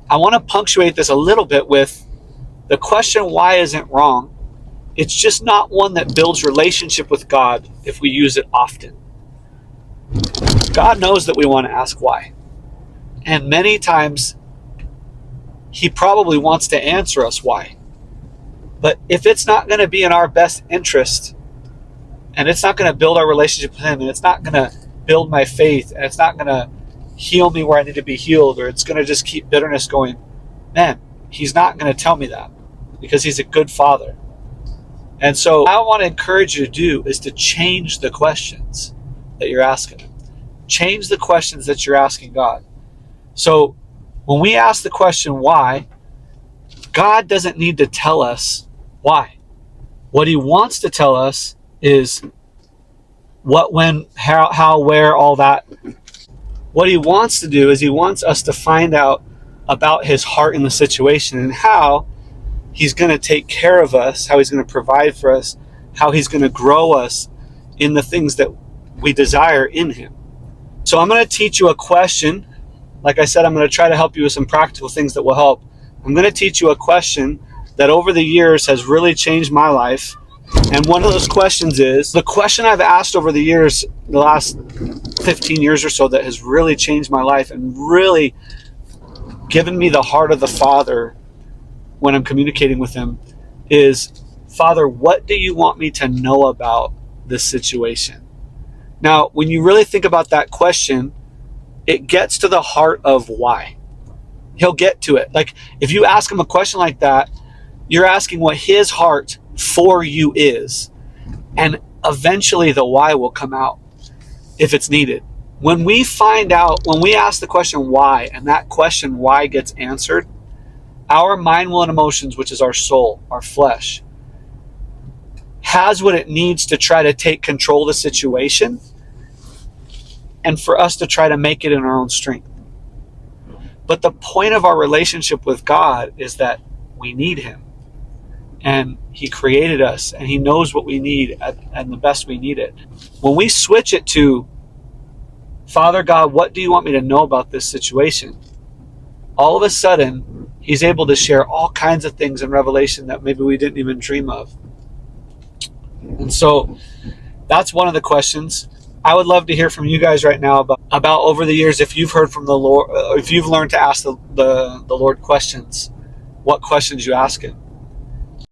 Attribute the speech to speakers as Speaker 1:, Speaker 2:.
Speaker 1: I want to punctuate this a little bit with the question why isn't wrong. It's just not one that builds relationship with God if we use it often. God knows that we want to ask why. And many times, he probably wants to answer us why. But if it's not going to be in our best interest, and it's not going to build our relationship with him, and it's not going to build my faith, and it's not going to heal me where I need to be healed, or it's going to just keep bitterness going, man, he's not going to tell me that, because he's a good father. And so what I want to encourage you to do is to change the questions that you're asking him. Change the questions that you're asking God. So when we ask the question why, God doesn't need to tell us why. What he wants to tell us is what, when, how, where, all that. What he wants to do is he wants us to find out about his heart in the situation and how he's going to take care of us, how he's going to provide for us, how he's going to grow us in the things that we desire in him. So I'm going to teach you a question. Like I said, I'm going to try to help you with some practical things that will help. I'm going to teach you a question that over the years has really changed my life. And one of those questions is the question I've asked over the years, the last 15 years or so, that has really changed my life and really given me the heart of the Father when I'm communicating with him is, Father, what do you want me to know about this situation? Now, when you really think about that question, it gets to the heart of why. He'll get to it. Like, if you ask him a question like that, you're asking what his heart for you is. And eventually the why will come out if it's needed. When we find out, when we ask the question why, and that question why gets answered, our mind, will, and emotions, which is our soul, our flesh, has what it needs to try to take control of the situation and for us to try to make it in our own strength. But the point of our relationship with God is that we need him. And he created us, and he knows what we need and the best we need it. When we switch it to, Father God, what do you want me to know about this situation? All of a sudden, he's able to share all kinds of things in Revelation that maybe we didn't even dream of. And so that's one of the questions. I would love to hear from you guys right now about over the years, if you've heard from the Lord, if you've learned to ask the Lord questions, what questions you ask him.